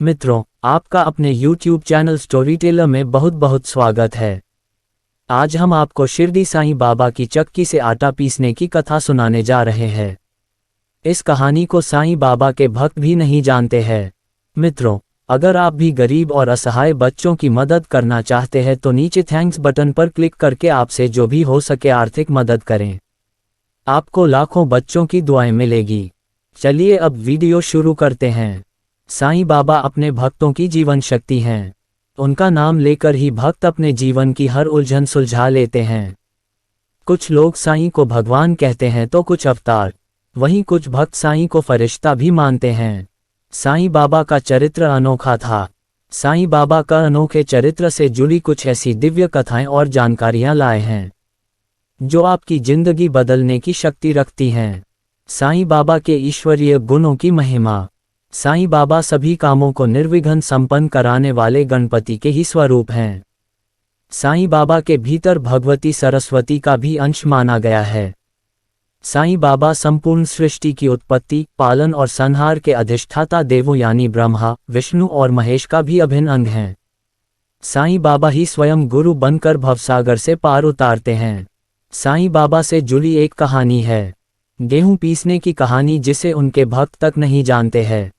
मित्रों, आपका अपने YouTube चैनल स्टोरी टेलर में बहुत बहुत स्वागत है। आज हम आपको शिरडी साईं बाबा की चक्की से आटा पीसने की कथा सुनाने जा रहे हैं। इस कहानी को साईं बाबा के भक्त भी नहीं जानते हैं। मित्रों, अगर आप भी गरीब और असहाय बच्चों की मदद करना चाहते हैं तो नीचे थैंक्स बटन पर क्लिक करके आपसे जो भी हो सके आर्थिक मदद करें। आपको लाखों बच्चों की दुआएं मिलेगी। चलिए अब वीडियो शुरू करते हैं। साईं बाबा अपने भक्तों की जीवन शक्ति हैं। उनका नाम लेकर ही भक्त अपने जीवन की हर उलझन सुलझा लेते हैं। कुछ लोग साईं को भगवान कहते हैं तो कुछ अवतार, वहीं कुछ भक्त साईं को फरिश्ता भी मानते हैं। साईं बाबा का चरित्र अनोखा था। साईं बाबा का अनोखे चरित्र से जुड़ी कुछ ऐसी दिव्य कथाएं और जानकारियां लाए हैं जो आपकी जिंदगी बदलने की शक्ति रखती हैं। साईं बाबा के ईश्वरीय गुणों की महिमा। साईं बाबा सभी कामों को निर्विघ्न संपन्न कराने वाले गणपति के ही स्वरूप हैं। साईं बाबा के भीतर भगवती सरस्वती का भी अंश माना गया है। साईं बाबा संपूर्ण सृष्टि की उत्पत्ति, पालन और संहार के अधिष्ठाता देवों यानी ब्रह्मा, विष्णु और महेश का भी अभिन्न अंग हैं। साईं बाबा ही स्वयं गुरु बनकर भवसागर से पार उतारते हैं। साईं बाबा से जुड़ी एक कहानी है, गेहूं पीसने की कहानी, जिसे उनके भक्त तक नहीं जानते हैं।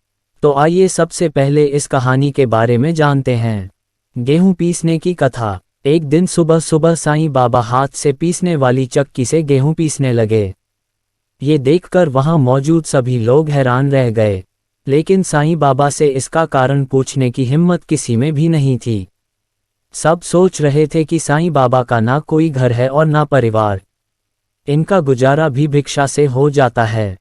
तो आइए सबसे पहले इस कहानी के बारे में जानते हैं। गेहूं पीसने की कथा। एक दिन सुबह सुबह साईं बाबा हाथ से पीसने वाली चक्की से गेहूं पीसने लगे। ये देखकर वहां मौजूद सभी लोग हैरान रह गए, लेकिन साईं बाबा से इसका कारण पूछने की हिम्मत किसी में भी नहीं थी। सब सोच रहे थे कि साईं बाबा का ना कोई घर है और ना परिवार, इनका गुजारा भी भिक्षा से हो जाता है।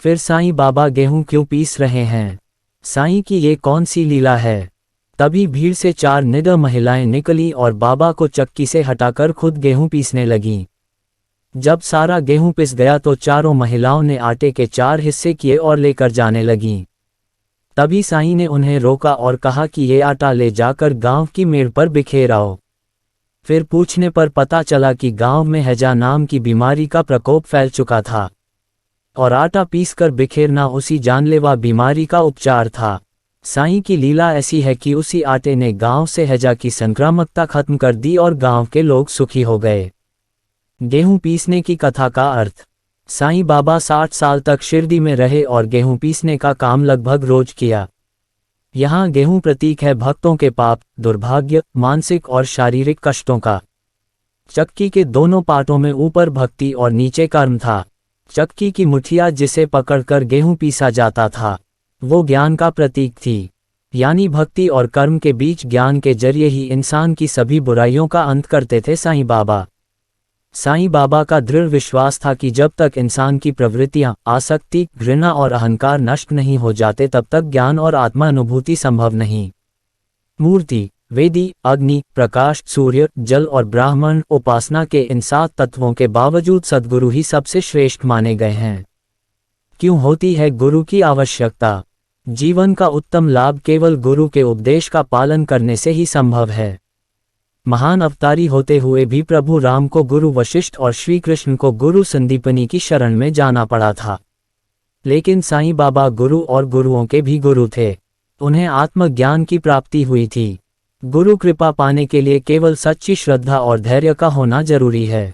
फिर साईं बाबा गेहूं क्यों पीस रहे हैं? साईं की ये कौन सी लीला है? तभी भीड़ से 4 निडर महिलाएं निकली और बाबा को चक्की से हटाकर खुद गेहूं पीसने लगीं। जब सारा गेहूं पिस गया तो चारों महिलाओं ने आटे के 4 हिस्से किए और लेकर जाने लगीं। तभी साईं ने उन्हें रोका और कहा कि ये आटा ले जाकर गांव की मेड़ पर बिखेर आओ। फिर पूछने पर पता चला कि गांव में हैजा नाम की बीमारी का प्रकोप फैल चुका था और आटा पीसकर बिखेरना उसी जानलेवा बीमारी का उपचार था। साईं की लीला ऐसी है कि उसी आटे ने गांव से हैजा की संक्रामकता खत्म कर दी और गांव के लोग सुखी हो गए। गेहूं पीसने की कथा का अर्थ। साईं बाबा 60 साल तक शिरडी में रहे और गेहूं पीसने का काम लगभग रोज किया। यहाँ गेहूं प्रतीक है भक्तों के पाप, दुर्भाग्य, मानसिक और शारीरिक कष्टों का। चक्की के दोनों पार्टों में ऊपर भक्ति और नीचे कर्म था। चक्की की मुठिया जिसे पकड़कर गेहूं पीसा जाता था, वो ज्ञान का प्रतीक थी। यानी भक्ति और कर्म के बीच ज्ञान के जरिए ही इंसान की सभी बुराइयों का अंत करते थे साईं बाबा। साईं बाबा का दृढ़ विश्वास था कि जब तक इंसान की प्रवृत्तियां, आसक्ति, घृणा और अहंकार नष्ट नहीं हो जाते तब तक ज्ञान और आत्मा अनुभूति संभव नहीं। मूर्ति, वेदी, अग्नि, प्रकाश, सूर्य, जल और ब्राह्मण उपासना के इन 7 तत्वों के बावजूद सद्गुरु ही सबसे श्रेष्ठ माने गए हैं। क्यों होती है गुरु की आवश्यकता? जीवन का उत्तम लाभ केवल गुरु के उपदेश का पालन करने से ही संभव है। महान अवतारी होते हुए भी प्रभु राम को गुरु वशिष्ठ और श्री कृष्ण को गुरु संदीपनी की शरण में जाना पड़ा था। लेकिन साईं बाबा गुरु और गुरुओं के भी गुरु थे। उन्हें आत्मज्ञान की प्राप्ति हुई थी। गुरु कृपा पाने के लिए केवल सच्ची श्रद्धा और धैर्य का होना जरूरी है।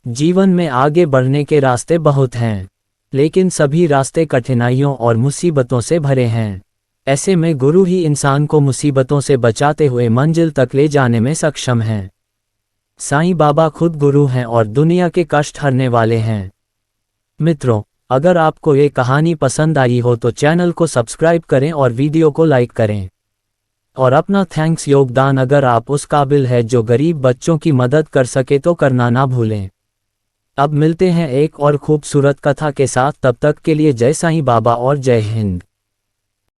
जीवन में आगे बढ़ने के रास्ते बहुत हैं, लेकिन सभी रास्ते कठिनाइयों और मुसीबतों से भरे हैं। ऐसे में गुरु ही इंसान को मुसीबतों से बचाते हुए मंजिल तक ले जाने में सक्षम हैं। साईं बाबा खुद गुरु हैं और दुनिया के कष्ट हरने वाले हैं। मित्रों, अगर आपको ये कहानी पसंद आई हो तो चैनल को सब्सक्राइब करें और वीडियो को लाइक करें। और अपना थैंक्स योगदान अगर आप उस काबिल है जो गरीब बच्चों की मदद कर सके तो करना ना भूलें। अब मिलते हैं एक और खूबसूरत कथा के साथ। तब तक के लिए जय साईं बाबा और जय हिंद।